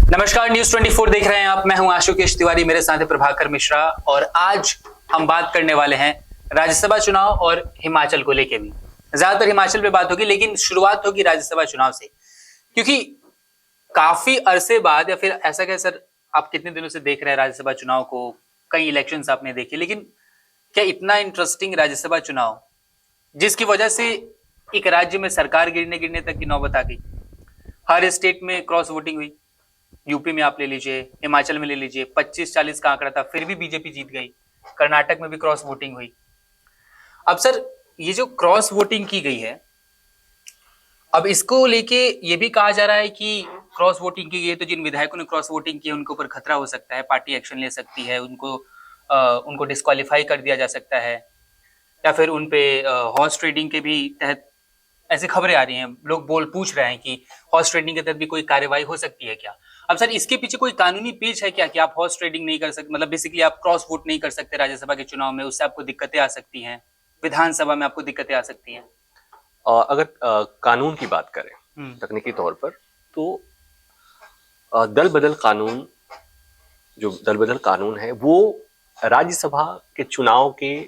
नमस्कार, न्यूज 24 देख रहे हैं आप। मैं हूं आशुकेश तिवारी, मेरे साथ है प्रभाकर मिश्रा और आज हम बात करने वाले हैं राज्यसभा चुनाव और हिमाचल को लेके भी। ज्यादातर हिमाचल पे बात होगी, लेकिन शुरुआत होगी राज्यसभा चुनाव से, क्योंकि काफी अरसे बाद, या फिर ऐसा कह सर, आप कितने दिनों से देख रहे हैं राज्यसभा चुनाव को, कई इलेक्शंस आपने देखे, लेकिन क्या इतना इंटरेस्टिंग राज्यसभा चुनाव जिसकी वजह से एक राज्य में सरकार गिरने तक की नौबत आ गई। हर स्टेट में क्रॉस वोटिंग हुई। यूपी में आप ले लीजिए, हिमाचल में ले लीजिए, 25-40 का आंकड़ा था, फिर भी बीजेपी जीत गई। कर्नाटक में भी क्रॉस वोटिंग हुई। अब सर, ये जो क्रॉस वोटिंग की गई है, अब इसको लेके ये भी कहा जा रहा है कि क्रॉस वोटिंग की गई है तो जिन विधायकों ने क्रॉस वोटिंग की है उनके ऊपर खतरा हो सकता है, पार्टी एक्शन ले सकती है, उनको डिस्क्वालीफाई कर दिया जा सकता है, या फिर उनपे हॉर्स ट्रेडिंग के भी तहत ऐसी खबरें आ रही हैं। लोग पूछ रहे हैं कि हॉर्स ट्रेडिंग के तहत भी कोई कार्रवाई हो सकती है क्या। अब सर, इसके पीछे कोई कानूनी पेच है क्या कि आप हॉर्स ट्रेडिंग नहीं कर सकते, मतलब बेसिकली आप क्रॉस वोट नहीं कर सकते राज्यसभा के चुनाव में, उससे आपको दिक्कतें आ सकती हैं, विधानसभा में आपको दिक्कतें आ सकती हैं। अगर कानून की बात करें तकनीकी तौर पर, तो दल बदल कानून है वो राज्यसभा के चुनाव के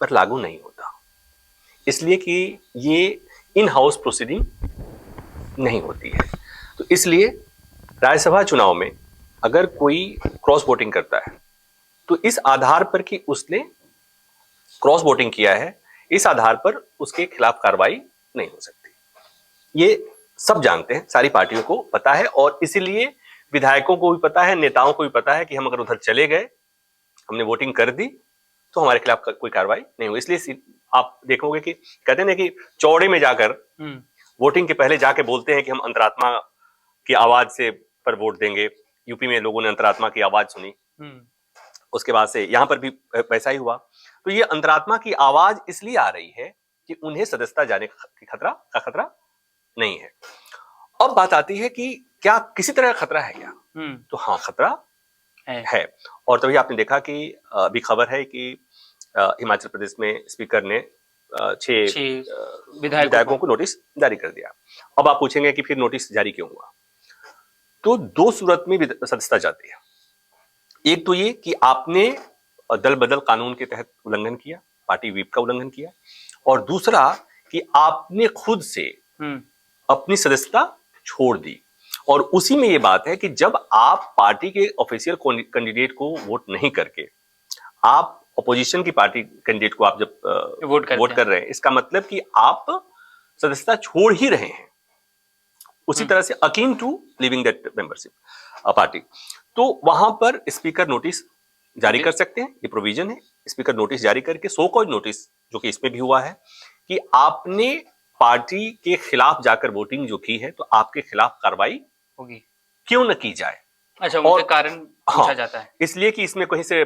पर लागू नहीं होता, इसलिए कि ये इन हाउस प्रोसीडिंग नहीं होती है। तो इसलिए राज्यसभा चुनाव में अगर कोई क्रॉस वोटिंग करता है तो इस आधार पर कि उसने क्रॉस वोटिंग किया है, इस आधार पर उसके खिलाफ कार्रवाई नहीं हो सकती। ये सब जानते हैं, सारी पार्टियों को पता है, और इसीलिए विधायकों को भी पता है, नेताओं को भी पता है कि हम अगर उधर चले गए, हमने वोटिंग कर दी, तो हमारे खिलाफ कोई कार्रवाई नहीं होगी। इसलिए आप देखोगे कि कहते हैं ना कि चौड़े में जाकर वोटिंग के पहले जाके बोलते हैं कि हम अंतरात्मा की आवाज से पर वोट देंगे। यूपी में लोगों ने अंतरात्मा की आवाज सुनी, उसके बाद से यहां पर भी वैसा ही हुआ। तो ये अंतरात्मा की आवाज इसलिए आ रही है कि उन्हें सदस्यता जाने का खतरा नहीं है। अब बात आती है कि क्या किसी तरह का खतरा है क्या? तो हाँ, खतरा है। और तभी आपने देखा कि अभी खबर है कि हिमाचल प्रदेश में स्पीकर ने 6 विधायकों को नोटिस जारी कर दिया। अब आप पूछेंगे कि फिर नोटिस जारी क्यों हुआ? तो 2 सूरत में सदस्यता जाती है। एक तो ये कि आपने दल बदल कानून के तहत उल्लंघन किया, पार्टी व्हिप का उल्लंघन किया, और दूसरा कि आपने खुद से अपनी सदस्यता छोड़ दी। और उसी में ये बात है कि जब आप पार्टी के ऑफिशियल कैंडिडेट को वोट नहीं करके आप अपोजिशन की पार्टी कैंडिडेट को आप जब वोट कर रहे हैं, इसका मतलब कि आप सदस्यता छोड़ ही रहे हैं, उसी तरह से akin to living that membership party. तो वहां पर स्पीकर नोटिस जारी कर सकते हैं, ये प्रोविजन है। स्पीकर नोटिस जारी करके, सो कॉल्ड नोटिस, जो कि इसमें भी हुआ है कि आपने पार्टी के खिलाफ जाकर वोटिंग जो की है, तो आपके खिलाफ कार्रवाई होगी, क्यों न की जाए। अच्छा, और कारण पूछा जाता है, इसलिए कि इसमें कहीं से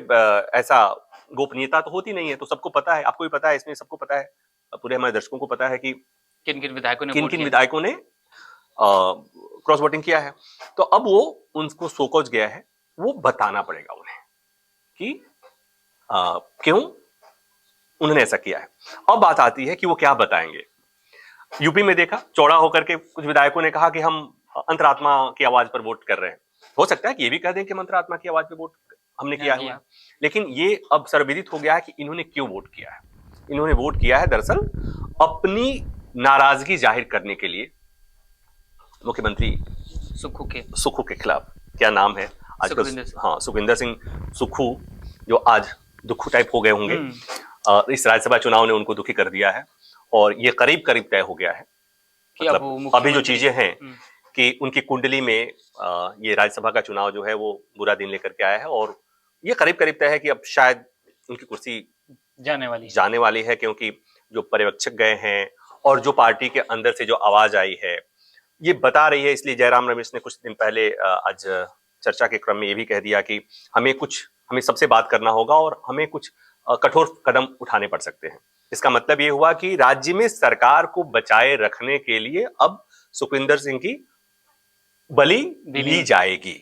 ऐसा गोपनीयता तो होती नहीं है, तो सबको पता है, आपको भी पता है, इसमें सबको पता है, पूरे हमारे दर्शकों को पता है कि किन किन विधायकों ने क्रॉस वोटिंग किया है। तो अब वो उनको सोकोज गया है, वो बताना पड़ेगा उन्हें कि क्यों उन्होंने ऐसा किया है। अब बात आती है कि वो क्या बताएंगे। यूपी में देखा, चौड़ा होकर के कुछ विधायकों ने कहा कि हम अंतरात्मा की आवाज पर वोट कर रहे हैं। हो सकता है कि ये भी कह दें कि हम अंतरात्मा की आवाज पर वोट हमने किया हुआ है, लेकिन ये अब सर्वविदित हो गया है कि इन्होंने क्यों वोट किया है। इन्होंने वोट किया है दरअसल अपनी नाराजगी जाहिर करने के लिए मुख्यमंत्री सुक्खू के खिलाफ। क्या नाम है आजकल? हाँ, सुखविंदर सिंह सुक्खू, जो आज दुखू टाइप हो गए होंगे। इस राज्यसभा चुनाव ने उनको दुखी कर दिया है, और ये करीब करीब तय हो गया है कि मतलब अभी जो चीजें हैं कि उनकी कुंडली में ये राज्यसभा का चुनाव जो है वो बुरा दिन लेकर के आया है, और ये करीब करीब तय है कि अब शायद उनकी कुर्सी जाने वाली है, क्योंकि जो पर्यवेक्षक गए हैं और जो पार्टी के अंदर से जो आवाज आई है ये बता रही है। इसलिए जयराम रमेश ने कुछ दिन पहले आज चर्चा के क्रम में ये भी कह दिया कि हमें सबसे बात करना होगा और हमें कुछ कठोर कदम उठाने पड़ सकते हैं। इसका मतलब ये हुआ कि राज्य में सरकार को बचाए रखने के लिए अब सुखविंदर सिंह की बलि ली जाएगी,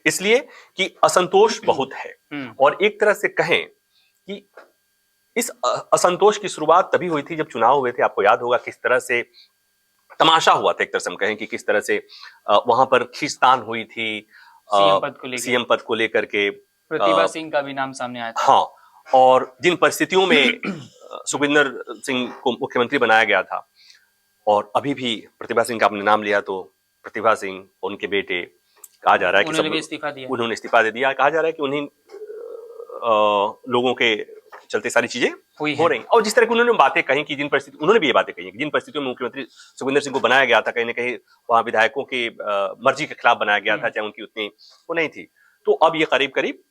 इसलिए कि असंतोष बहुत है। और एक तरह से कहें कि इस असंतोष की शुरुआत तभी हुई थी जब चुनाव हुए थे। आपको याद होगा किस तरह से तमाशा हुआ था, एक तरह से हम कहें कि किस तरह से वहां पर खींचतान हुई थी सीएम पद को लेकर के। प्रतिभा सिंह का भी नाम सामने आया था। हाँ, और जिन परिस्थितियों में सुखविंदर सिंह को मुख्यमंत्री बनाया गया था, और अभी भी प्रतिभा सिंह का आपने नाम लिया, तो प्रतिभा सिंह, उनके बेटे, कहा जा रहा है कि उन्होंने भी इस्तीफा दिया। उन्होंने इस्तीफा दे दिया। कहा जा रहा है कि उन्हीं लोगों के चलते सारी चीजें हो रही। और जिस तरह की उन्होंने बातें कही कि जिन परिस्थिति, उन्होंने भी ये बातें कही कि जिन परिस्थितियों में मुख्यमंत्री सुखविंदर सिंह को बनाया गया था, कहीं ना कहीं वहां विधायकों की मर्जी के खिलाफ बनाया गया था, चाहे उनकी उतनी वो नहीं थी। तो अब ये करीब करीब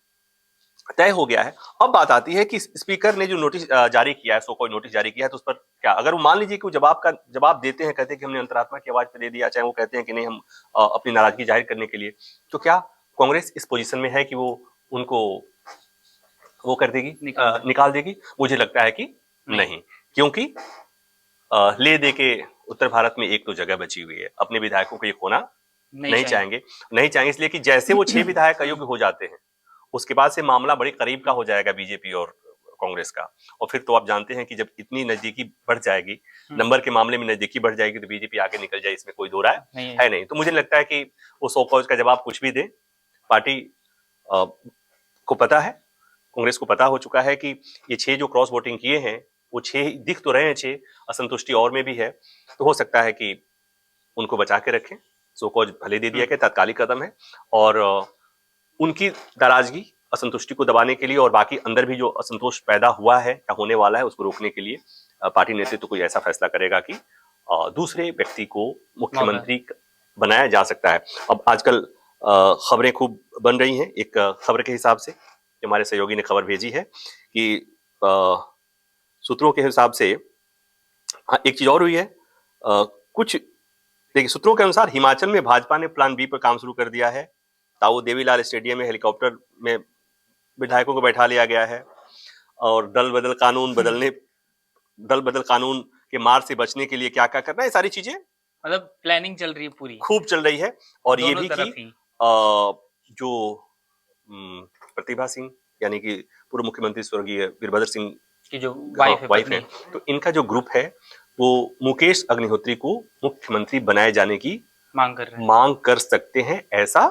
तय हो गया है। अब बात आती है कि स्पीकर ने जो नोटिस जारी किया है, सो कोई नोटिस जारी किया है, तो उस पर क्या, अगर वो मान लीजिए कि वो जवाब देते हैं, कहते हैं कि हमने अंतरात्मा की आवाज पे दे दिया, चाहे वो कहते हैं कि नहीं हम अपनी नाराजगी जाहिर करने के लिए, तो क्या कांग्रेस इस पोजीशन में है कि वो उनको वो कर देगी, निकाल देगी? मुझे लगता है कि नहीं, क्योंकि ले दे के उत्तर भारत में एक तो जगह बची हुई है, अपने विधायकों को ये खोना नहीं चाहेंगे, इसलिए कि जैसे वो 6 विधायक अयोग्य हो जाते हैं, उसके बाद से मामला बड़े करीब का हो जाएगा बीजेपी और कांग्रेस का। और फिर तो आप जानते हैं कि जब इतनी नजदीकी बढ़ जाएगी, नंबर के मामले में नजदीकी बढ़ जाएगी, तो बीजेपी आगे निकल जाए, इसमें कोई दो राय है नहीं। तो मुझे लगता है कि वो सो कॉज का जवाब कुछ भी दे, पार्टी को पता है, कांग्रेस को पता हो चुका है कि ये 6 जो क्रॉस वोटिंग किए हैं, वो 6 दिख तो रहे हैं 6, असंतुष्टि और में भी है, तो हो सकता है कि उनको बचा के रखें। सो कॉज भले दे दिया गया, तात्कालिक कदम है, और उनकी नाराजगी, असंतुष्टि को दबाने के लिए, और बाकी अंदर भी जो असंतोष पैदा हुआ है या होने वाला है, उसको रोकने के लिए पार्टी नेतृत्व कोई ऐसा फैसला करेगा कि दूसरे व्यक्ति को मुख्यमंत्री बनाया जा सकता है। अब आजकल खबरें खूब बन रही हैं। एक खबर के हिसाब से हमारे सहयोगी ने खबर भेजी है कि सूत्रों के हिसाब से एक चीज और हुई है। कुछ देखिए, सूत्रों के अनुसार हिमाचल में भाजपा ने प्लान बी पर काम शुरू कर दिया है। ताऊ देवीलाल स्टेडियम में हेलीकॉप्टर में विधायकों को बैठा लिया गया है, और दल बदल कानून के मार से बचने के लिए क्या क्या करना है, सारी चीजें मतलब प्लानिंग चल रही है, पूरी खूब चल रही है। और ये भी कि जो प्रतिभा सिंह यानी कि पूर्व मुख्यमंत्री स्वर्गीय वीरभद्र सिंह की जो वाइफ है, तो इनका जो ग्रुप है वो मुकेश अग्निहोत्री को मुख्यमंत्री बनाए जाने की मांग कर सकते हैं, ऐसा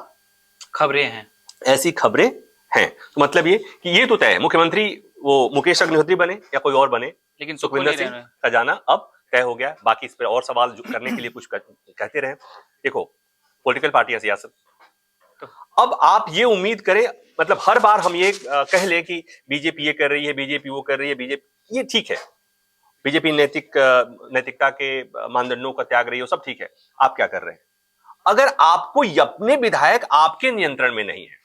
खबरें हैं, ऐसी खबरें हैं। तो मतलब ये कि ये तो तय है, मुख्यमंत्री वो मुकेश अग्निहोत्री बने या कोई और बने, लेकिन सुखविंदर सिंह का जाना अब तय हो गया। बाकी इस पर और सवाल करने के लिए कुछ कहते रहे। देखो, पॉलिटिकल पार्टी, सियासत, तो अब आप ये उम्मीद करें, मतलब हर बार हम ये कह ले कि बीजेपी ये कर रही है, बीजेपी वो कर रही है, बीजेपी ये ठीक है, बीजेपी नैतिकता के मानदंडों का त्याग रही है, सब ठीक है। आप क्या कर रहे हैं? अगर आपको अपने विधायक आपके नियंत्रण में नहीं है,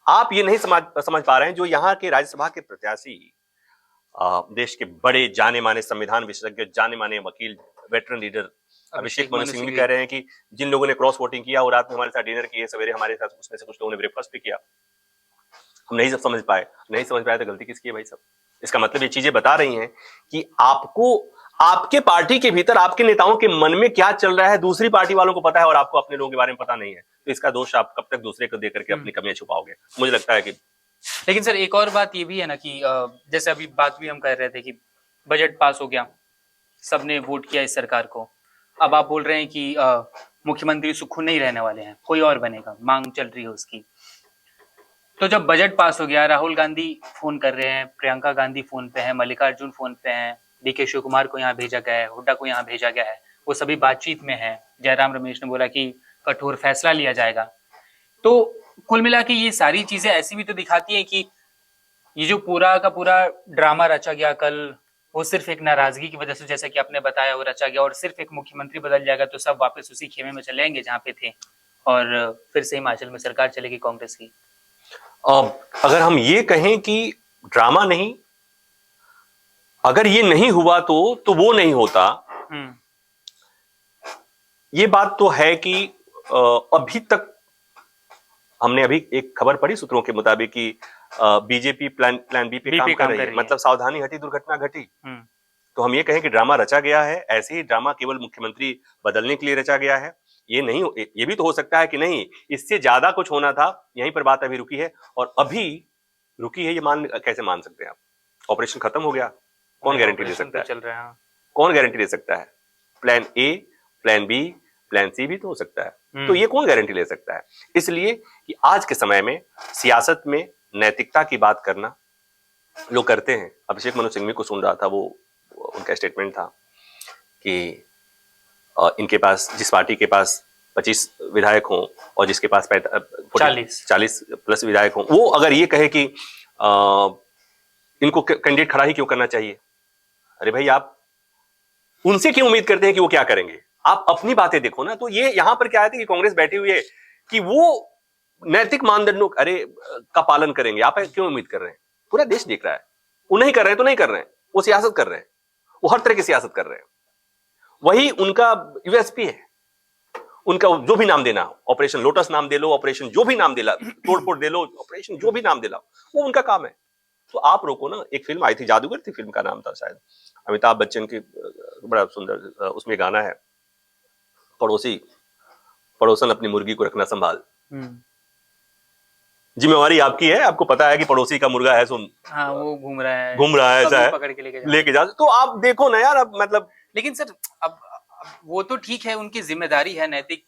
आप ये नहीं समझ पा रहे हैं, जो यहाँ के राज्यसभा के प्रत्याशी, देश के बड़े जाने माने संविधान विशेषज्ञ, जाने माने वकील, वेटरन लीडर अभिषेक मनु सिंह भी कह रहे हैं कि जिन लोगों ने क्रॉस वोटिंग किया और रात में हमारे साथ डिनर किए, सवेरे हमारे साथ, उसमें से कुछ लोगों ने ब्रेकफास्ट भी किया, हम नहीं समझ पाए तो गलती किसकी है भाई साहब? इसका मतलब ये चीजें बता रही हैं कि आपको, आपके पार्टी के भीतर, आपके नेताओं के मन में क्या चल रहा है, दूसरी पार्टी वालों को पता है और आपको अपने लोगों के बारे में पता नहीं है। तो इसका दोष आप कब तक दूसरे को देकर के अपनी कमियां छुपाओगे? मुझे लगता है कि, लेकिन सर एक और बात ये भी है ना कि जैसे अभी बात भी हम कर रहे थे कि बजट पास हो गया, सबने वोट किया इस सरकार को, अब आप बोल रहे हैं कि मुख्यमंत्री सुक्खू नहीं रहने वाले हैं, कोई और बनेगा, मांग चल रही है उसकी। तो जब बजट पास हो गया, राहुल गांधी फोन कर रहे हैं, प्रियंका गांधी फोन पे है, मल्लिकार्जुन फोन पे हैं, डीके शिव कुमार को यहाँ भेजा गया है, हुड्डा को यहाँ भेजा गया है, वो सभी बातचीत में है। जयराम रमेश ने बोला कि कठोर फैसला लिया जाएगा। तो कुल मिला के ये सारी चीजें ऐसी भी तो दिखाती है कि ये जो पूरा का पूरा ड्रामा रचा गया कल, वो सिर्फ एक नाराजगी की वजह से, जैसा कि आपने बताया, वो रचा गया, और सिर्फ एक मुख्यमंत्री बदल जाएगा तो सब वापस उसी खेमे में चलेंगे जहाँ पे थे, और फिर से हिमाचल में सरकार चलेगी कांग्रेस की। अगर हम ये कहें कि ड्रामा नहीं, अगर ये नहीं हुआ तो वो नहीं होता, ये बात तो है कि अभी तक हमने अभी एक खबर पढ़ी सूत्रों के मुताबिक कि बीजेपी प्लान बी पे काम कर रही है, मतलब सावधानी हटी दुर्घटना घटी। तो हम ये कहें कि ड्रामा रचा गया है, ऐसे ही ड्रामा केवल मुख्यमंत्री बदलने के लिए रचा गया है, ये नहीं, ये भी तो हो सकता है कि नहीं, इससे ज्यादा कुछ होना था, यहीं पर बात अभी रुकी है। और अभी रुकी है, ये कैसे मान सकते हैं आप? ऑपरेशन खत्म हो गया, कौन गारंटी दे सकता है? चल रहा है, कौन गारंटी दे सकता है? Plan A plan B, plan C भी तो हो सकता है। तो ये कौन गारंटी ले सकता है? इसलिए कि आज के समय में सियासत में नैतिकता की बात करना लोग करते हैं। अभिषेक मनु सिंघवी को सुन रहा था, वो उनका स्टेटमेंट था कि इनके पास, जिस पार्टी के पास 25 विधायक हों और जिसके पास 40 प्लस विधायक हों, वो अगर ये कहे कि इनको कैंडिडेट खड़ा ही क्यों करना चाहिए? अरे भाई, आप उनसे क्यों उम्मीद करते हैं कि वो क्या करेंगे? आप अपनी बातें देखो ना। तो ये यहां पर क्या है कि कांग्रेस बैठी हुई है कि वो नैतिक मानदंडों का पालन करेंगे। आप क्यों उम्मीद कर रहे हैं? पूरा देश देख रहा है। वो नहीं कर रहे हैं तो नहीं कर रहे हैं, वो सियासत कर रहे हैं, वो हर तरह की सियासत कर रहे हैं। वही उनका यूएसपी है। उनका जो भी नाम देना हो, ऑपरेशन लोटस नाम दे लो, ऑपरेशन जो भी नाम दे ला, तोड़फोड़ दे लो, ऑपरेशन जो भी नाम दे ला, वो उनका काम है। तो आप रोको ना। एक फिल्म आई थी, जादूगर थी, फिल्म का नाम था शायद, अमिताभ बच्चन की, बड़ा सुंदर उसमें गाना है, पड़ोसन अपनी मुर्गी को रखना संभाल। जिम्मेवारी आपकी है, आपको पता है कि पड़ोसी का मुर्गा है, हाँ, वो घूम रहा है ऐसा है, पकड़ के लेके जा। तो आप देखो ना यार, अब मतलब। लेकिन सर, अब वो तो ठीक है, उनकी जिम्मेदारी है, नैतिक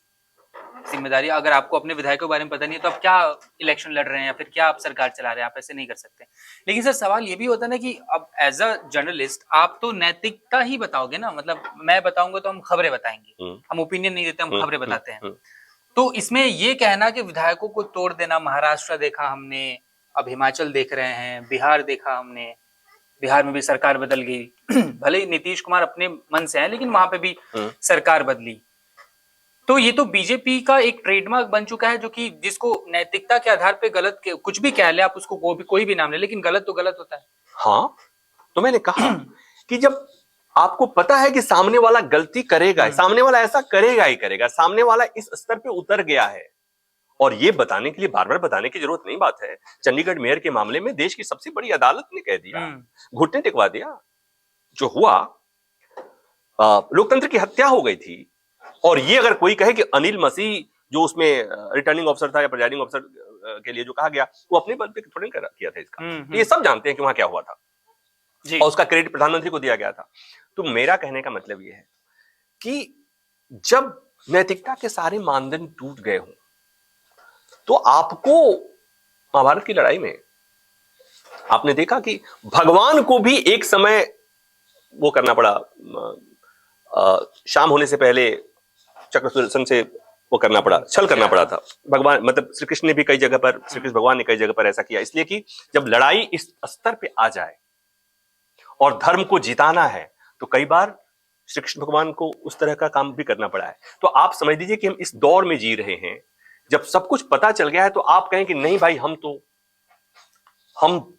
जिम्मेदारी। अगर आपको अपने विधायकों के बारे में पता नहीं है तो आप क्या इलेक्शन लड़ रहे हैं या फिर क्या आप सरकार चला रहे हैं? आप ऐसे नहीं कर सकते। लेकिन सर, सवाल ये भी होता है ना कि अब एज अ जर्नलिस्ट आप तो नैतिकता ही बताओगे ना। मतलब मैं बताऊंगा तो हम खबरें बताएंगे, हम ओपिनियन नहीं देते, हम खबरें बताते हैं। तो इसमें ये कहना कि विधायकों को तोड़ देना, महाराष्ट्र देखा हमने, अब हिमाचल देख रहे हैं, बिहार देखा हमने, बिहार में भी सरकार बदल गई भले ही नीतीश कुमार अपने मन से हैं, लेकिन वहां पे भी सरकार बदली। तो ये तो बीजेपी का एक ट्रेडमार्क बन चुका है, जो कि जिसको नैतिकता के आधार पे गलत कुछ भी कह ले आप, उसको कोई भी नाम ले, लेकिन गलत तो गलत होता है। हाँ, तो मैंने कहा कि जब आपको पता है कि सामने वाला गलती करेगा, सामने वाला ऐसा करेगा ही करेगा, सामने वाला इस स्तर पे उतर गया है, और ये बताने के लिए बार बार बताने की जरूरत नहीं बात है। चंडीगढ़ मेयर के मामले में देश की सबसे बड़ी अदालत ने कह दिया, घुटने टिकवा दिया। जो हुआ, लोकतंत्र की हत्या हो गई थी। और ये अगर कोई कहे कि अनिल मसीह जो उसमें रिटर्निंग ऑफिसर था या प्रिजाइडिंग ऑफिसर के लिए जो कहा गया, वो अपने बल पे थोड़ी किया था इसका। ये सब जानते हैं कि वहां क्या हुआ था जी। और उसका क्रेडिट प्रधानमंत्री को दिया गया था। तो मेरा कहने का मतलब ये है कि जब नैतिकता के सारे मानदंड टूट गए हों, तो आपको महाभारत की लड़ाई में आपने देखा कि भगवान को भी एक समय वो करना पड़ा, शाम होने से पहले चक्र सुदर्शन से वो करना पड़ा, छल करना पड़ा था। भगवान मतलब श्री कृष्ण ने भी कई जगह पर, श्री कृष्ण भगवान ने कई जगह पर ऐसा किया, इसलिए कि जब लड़ाई इस स्तर पे आ जाए और धर्म को जिताना है, तो कई बार श्री कृष्ण भगवान को उस तरह का काम भी करना पड़ा है। तो आप समझ लीजिए कि हम इस दौर में जी रहे हैं, जब सब कुछ पता चल गया है, तो आप कहें कि नहीं भाई, हम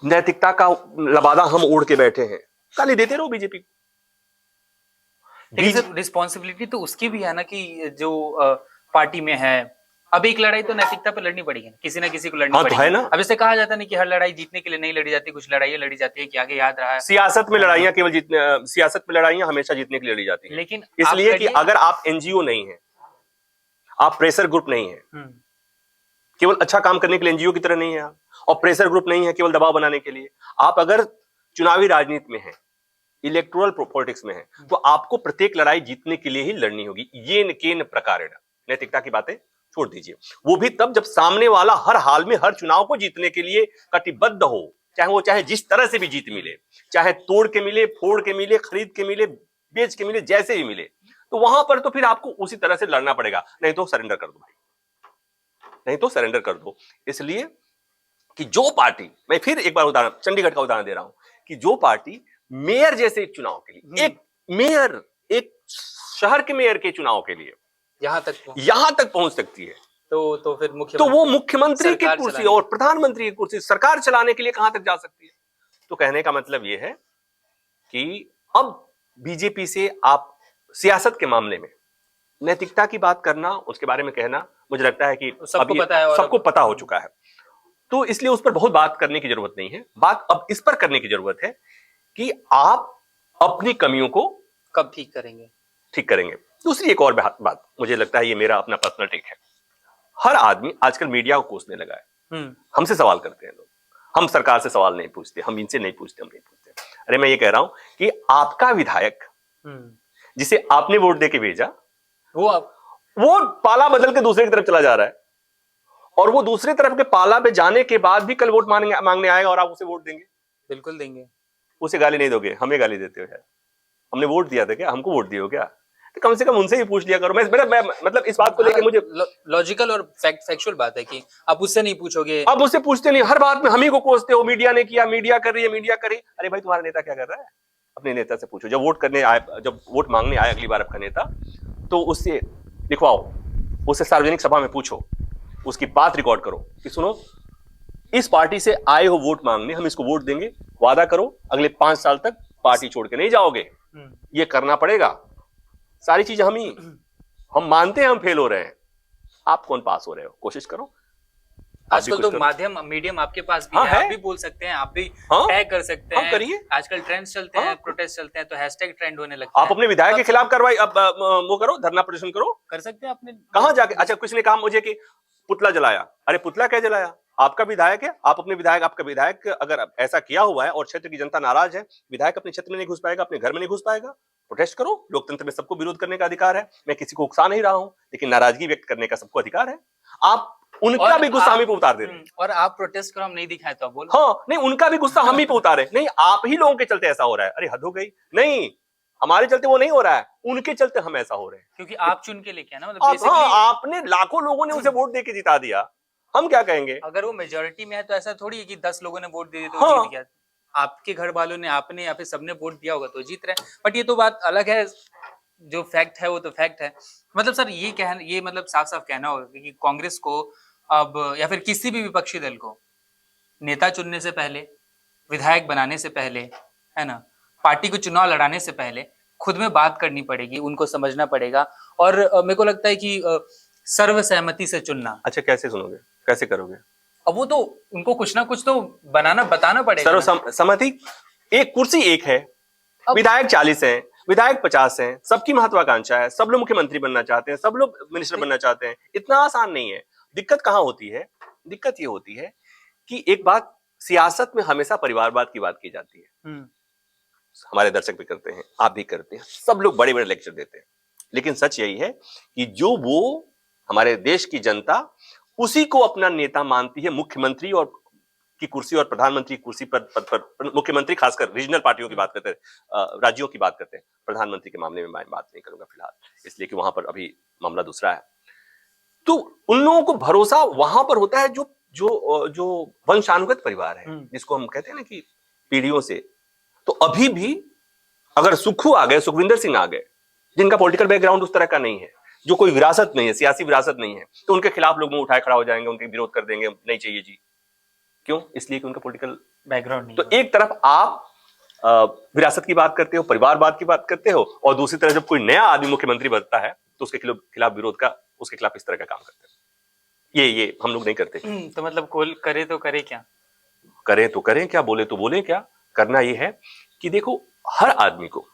नैतिकता का लबादा हम ओढ़ के बैठे हैं, गाली देते रहो बीजेपी को। लेकिन रिस्पॉन्सिबिलिटी तो उसकी भी है ना, कि जो पार्टी में है, अब एक लड़ाई तो नैतिकता पर लड़नी पड़ेगी, किसी ना किसी को लड़नी पड़ेगी। है ना? अब इससे कहा जाता नहीं कि हर लड़ाई जीतने के लिए नहीं लड़ी जाती, कुछ लड़ाइयां लड़ी जाती है कि आगे याद रहा है। सियासत में लड़ाइयां केवल सियासत में लड़ाइयां हमेशा जीतने के लिए लड़ी जाती है। लेकिन इसलिए कि अगर आप एनजीओ नहीं है, आप प्रेशर ग्रुप नहीं है, केवल अच्छा काम करने के लिए एनजीओ की तरह नहीं है आप, और प्रेशर ग्रुप नहीं है केवल दबाव बनाने के लिए। आप अगर चुनावी राजनीति में है, इलेक्टोरल पॉलिटिक्स में है, तो आपको प्रत्येक लड़ाई जीतने के लिए ही लड़नी होगी। ये केन प्रकारेण, नैतिकता की बातें छोड़ दीजिए, वो भी तब जब सामने वाला हर हाल में हर चुनाव को जीतने के लिए कटिबद्ध हो, चाहे जिस तरह से भी जीत मिले, चाहे तोड़ के मिले, फोड़ के मिले, खरीद के मिले, बेच के मिले, जैसे भी मिले, तो वहां पर तो फिर आपको उसी तरह से लड़ना पड़ेगा। नहीं तो सरेंडर कर दो भाई, नहीं तो सरेंडर कर दो। इसलिए कि जो पार्टी, मैं फिर एक बार उदाहरण, चंडीगढ़ का उदाहरण दे रहा हूं, कि जो पार्टी मेयर जैसे एक चुनाव के लिए, एक मेयर, एक शहर के मेयर के चुनाव के लिए यहां तक पहुंच सकती है, तो फिर वो मुख्यमंत्री की कुर्सी और प्रधानमंत्री की कुर्सी, सरकार चलाने के लिए कहां तक जा सकती है। तो कहने का मतलब यह है कि अब बीजेपी से आप सियासत के मामले में नैतिकता की बात करना, उसके बारे में कहना, मुझे लगता है कि सबको पता हो चुका है। तो इसलिए उस पर बहुत बात करने की जरूरत नहीं है। बात अब इस पर करने की जरूरत है कि आप अपनी कमियों को कब ठीक करेंगे। दूसरी एक और बात, मुझे लगता है ये मेरा अपना पर्सनल टेक है, हर आदमी आजकल मीडिया को कोसने लगा है। हमसे सवाल करते हैं लोग, हम सरकार से सवाल नहीं पूछते, हम इनसे नहीं पूछते, हम नहीं पूछते। अरे मैं ये कह रहा हूं कि आपका विधायक जिसे आपने वोट देके भेजा, वो पाला बदल के दूसरे की तरफ चला जा रहा है, और वो दूसरे तरफ के पाला पे जाने के बाद भी कल वोट मांगने आएगा और आप उसे वोट देंगे? बिल्कुल देंगे। उसे गाली नहीं दोगे, हमें गाली देते हो यार। हमने वोट दिया था क्या? हमको वोट दिए हो क्या? तो कम से कम उनसे ही पूछ लिया करो। मैं मतलब इस बात को लेकर मुझे लॉजिकल और फैक्चुअल बात है कि आप उससे नहीं पूछोगे। अब उससे पूछते नहीं, हर बात में हम ही को कोसते हो, मीडिया ने किया, मीडिया कर रही है, मीडिया कर रही। अरे भाई, तुम्हारा नेता क्या कर रहा है? अपने नेता से पूछो। जब वोट मांगने आए अगली बार आपका नेता, तो उससे लिखवाओ, उससे सार्वजनिक सभा में पूछो, उसकी बात रिकॉर्ड करो कि सुनो, इस पार्टी से आए हो वोट मांगने, हम इसको वोट देंगे, वादा करो अगले 5 साल तक पार्टी छोड़ के नहीं जाओगे। ये करना पड़ेगा, सारी चीजें हम मानते हैं हम फेल हो रहे हैं, आप कौन पास हो रहे हो? कोशिश करो। आजकल तो मीडियम आपके पास भी है, आप भी बोल सकते हैं, आप भी टैग कर सकते हैं। करिए। आजकल ट्रेंड्स चलते हैं, प्रोटेस्ट चलते हैं, तो हैशटैग ट्रेंड होने लगता है। आप अपने विधायक के खिलाफ कार्रवाई वो करो, धरना प्रदर्शन करो, कर सकते हैं अपने। कहां जाके? अच्छा, किसी ने कहा मुझे कि पुतला जलाया। अरे पुतला क्या जलाया? आपका विधायक है, आप अपने विधायक, आपका विधायक अगर ऐसा किया हुआ है और क्षेत्र की जनता नाराज है, विधायक अपने क्षेत्र में नहीं घुस पाएगा, अपने घर में नहीं घुस पाएगा। प्रोटेस्ट करो, लोकतंत्र में सबको विरोध करने का अधिकार है, मैं किसी को उकसा नहीं रहा हूं, लेकिन नाराजगी व्यक्त करने का सबको अधिकार है। आप उनका भी गुस्सा हम ही पे उतार दे रहे हैं। और आप प्रोटेस्ट करो, हम नहीं दिखाए तो आप बोलो। हाँ, नहीं, उनका भी गुस्सा हम ही पे उतारे। नहीं, आप ही लोगों के चलते ऐसा हो रहा है। अरे हद हो गई। नहीं, हमारे चलते वो नहीं हो रहा है, उनके चलते हम ऐसा हो रहे हैं, क्योंकि आप चुन के लेके ना, मतलब आपने लाखों लोगों ने उसे वोट देके जिता दिया, हम क्या कहेंगे? अगर वो मेजोरिटी में है तो ऐसा थोड़ी है कि 10 लोगों ने वोट दे दिया तो जीत गया। आपके घर वालों ने, आपने या फिर सबने वोट दिया होगा तो जीत रहे हैं। बट ये तो बात अलग है, जो फैक्ट है वो तो फैक्ट है। मतलब सर ये मतलब साफ साफ कहना होगा कि कांग्रेस को अब, या फिर किसी भी विपक्षी दल को, नेता चुनने से पहले, विधायक बनाने से पहले, है ना, पार्टी को चुनाव लड़ाने से पहले खुद में बात करनी पड़ेगी, उनको समझना पड़ेगा। और मेरे को लगता है कि सर्वसहमति से चुनना। अच्छा, कैसे सुनोगे, कैसे करोगे? अब वो तो उनको कुछ ना कुछ तो बताना पड़ेगा। सर्वसम्मति, एक कुर्सी एक है, विधायक 40 हैं, विधायक 50 हैं, सबकी महत्वाकांक्षा है, सब लोग मुख्यमंत्री बनना चाहते हैं, सब लोग मिनिस्टर बनना चाहते हैं। इतना आसान नहीं है। दिक्कत कहां होती है? दिक्कत ये होती है कि एक बात, सियासत में हमेशा परिवारवाद की बात की जाती है। हमारे दर्शक भी करते हैं, आप भी करते हैं, सब लोग बड़े बड़े लेक्चर देते हैं, लेकिन सच यही है कि जो वो हमारे देश की जनता उसी को अपना नेता मानती है, मुख्यमंत्री और की कुर्सी और प्रधानमंत्री की कुर्सी पर मुख्यमंत्री, खासकर रीजनल पार्टियों की बात करते हैं, राज्यों की बात करते हैं, प्रधानमंत्री के मामले में मैं बात नहीं करूंगा फिलहाल, इसलिए कि वहां पर अभी मामला दूसरा है। तो उन लोगों को भरोसा वहां पर होता है जो वंशानुगत परिवार है, जिसको हम कहते हैं ना कि पीढ़ियों से। तो अभी भी अगर सुखू आ गए, सुखविंदर सिंह आ गए, जिनका पॉलिटिकल बैकग्राउंड उस तरह का नहीं है, जो कोई विरासत नहीं है, सियासी विरासत नहीं है, तो उनके खिलाफ लोग मुंह उठाए खड़ा हो जाएंगे, उनके विरोध कर देंगे, नहीं चाहिए जी। क्यों? इसलिए कि उनका पॉलिटिकल बैकग्राउंड नहीं। तो एक तरफ आप विरासत की बात करते हो, परिवारवाद की बात करते हो, और दूसरी तरफ जब कोई नया आदमी मुख्यमंत्री बनता है तो उसके खिलाफ विरोध का, उसके खिलाफ इस तरह का काम करते हैं। ये हम लोग नहीं करते। तो मतलब कोल करे तो करे क्या, करें तो करें क्या, बोले तो बोले क्या। करना ये है कि देखो, हर आदमी को,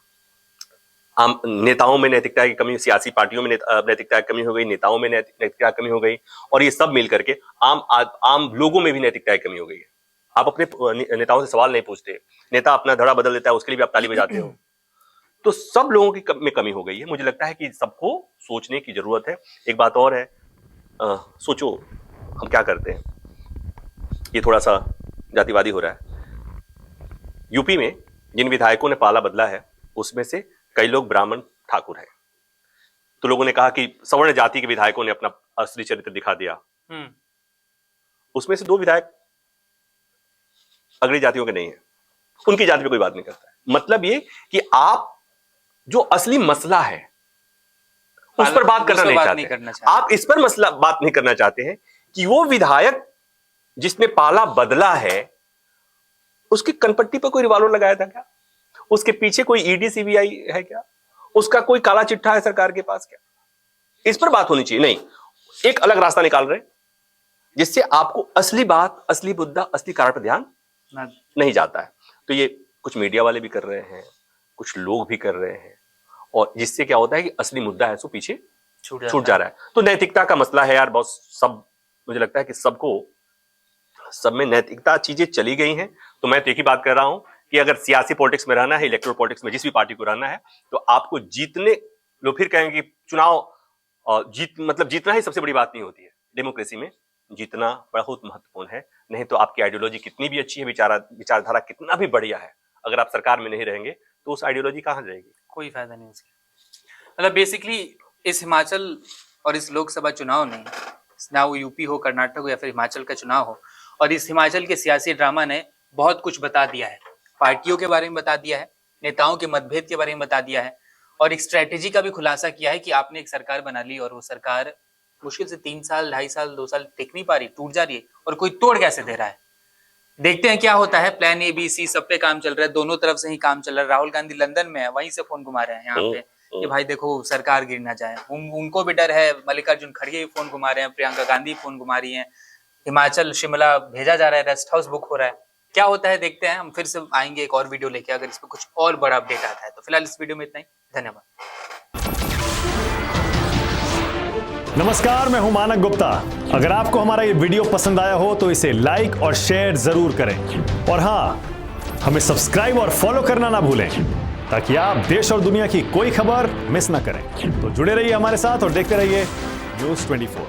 नेताओं में नैतिकता की कमी, सियासी पार्टियों में नैतिकता की कमी हो गई, नेताओं में नैतिकता की कमी हो गई, और ये सब मिलकर के आम लोगों में भी नैतिकता की कमी हो गई है। आप अपने नेताओं से सवाल नहीं पूछते, नेता अपना धड़ा बदल देता है, उसके लिए भी आप ताली बजाते हो। तो सब लोगों की में कमी हो गई है। मुझे लगता है कि सबको सोचने की जरूरत है। एक बात और है, सोचो हम क्या करते हैं, ये थोड़ा सा जातिवादी हो रहा है। यूपी में जिन विधायकों ने पाला बदला है, उसमें से कई लोग ब्राह्मण ठाकुर हैं। तो लोगों ने कहा कि सवर्ण जाति के विधायकों ने अपना असली चरित्र दिखा दिया। उसमें से 2 विधायक अगली जातियों के नहीं है, उनकी जाति पे कोई बात नहीं करता है। मतलब ये कि आप जो असली मसला है उस पर बात करना नहीं चाहते। आप इस पर मसला बात नहीं करना चाहते हैं कि वो विधायक जिसने पाला बदला है, उसकी कनपट्टी पर कोई रिवॉल्वर लगाया था क्या? उसके पीछे कोई ईडी सीबीआई है क्या? उसका कोई काला चिट्ठा है सरकार के पास क्या? इस पर बात होनी चाहिए। नहीं, एक अलग रास्ता निकाल रहे जिससे आपको असली बात, असली मुद्दा, असली कारण पर ध्यान नहीं जाता है। तो ये कुछ मीडिया वाले भी कर रहे हैं, कुछ लोग भी कर रहे हैं, और जिससे क्या होता है कि असली मुद्दा है सो पीछे छूट जा रहा है। तो नैतिकता का मसला है यार, बहुत सब, मुझे लगता है कि सब में नैतिकता चीजें चली गई हैं। तो मैं तो एक ही बात कर रहा हूं कि अगर सियासी पॉलिटिक्स में रहना है, इलेक्टोरल पॉलिटिक्स में जिस भी पार्टी को रहना है, तो आपको जीतने, लोग फिर कहेंगे कि चुनाव जीतना ही सबसे बड़ी बात नहीं होती है। डेमोक्रेसी में जीतना बहुत महत्वपूर्ण है। नहीं तो आपकी आइडियोलॉजी कितनी भी अच्छी है, विचारधारा कितना भी बढ़िया है, अगर आप सरकार में नहीं रहेंगे तो उस आइडियोलॉजी कहां जाएगी? कोई फायदा नहीं उसका। मतलब बेसिकली इस हिमाचल और इस लोकसभा चुनाव ने, ना वो यूपी हो, कर्नाटक हो या फिर हिमाचल का चुनाव हो, और इस हिमाचल के सियासी ड्रामा ने बहुत कुछ बता दिया है। पार्टियों के बारे में बता दिया है, नेताओं के मतभेद के बारे में बता दिया है, और एक स्ट्रेटेजी का भी खुलासा किया है कि आपने एक सरकार बना ली और वो सरकार मुश्किल से 3 साल, 2.5 साल, 2 साल टिक नहीं पा रही, टूट जा रही है, और कोई तोड़ कैसे दे रहा है। देखते हैं क्या होता है। प्लान ए, बी, सी सब पे काम चल रहा है, दोनों तरफ से ही काम चल रहा है। राहुल गांधी लंदन में है, वहीं से फोन घुमा रहे हैं यहाँ पे कि भाई देखो सरकार गिर ना जाए। उनको भी डर है। मल्लिकार्जुन खड़गे भी फोन घुमा रहे हैं, प्रियंका गांधी फोन घुमा रही हैं, हिमाचल शिमला भेजा जा रहा है, रेस्ट हाउस बुक हो रहा है। क्या होता है देखते हैं। हम फिर से आएंगे एक और वीडियो लेके, अगर इस पर कुछ और बड़ा अपडेट आता है तो। फिलहाल इस वीडियो में इतना ही, धन्यवाद। नमस्कार, मैं हूं मानक गुप्ता। अगर आपको हमारा ये वीडियो पसंद आया हो तो इसे लाइक और शेयर जरूर करें, और हाँ, हमें सब्सक्राइब और फॉलो करना ना भूलें ताकि आप देश और दुनिया की कोई खबर मिस ना करें। तो जुड़े रहिए हमारे साथ और देखते रहिए न्यूज़ 24।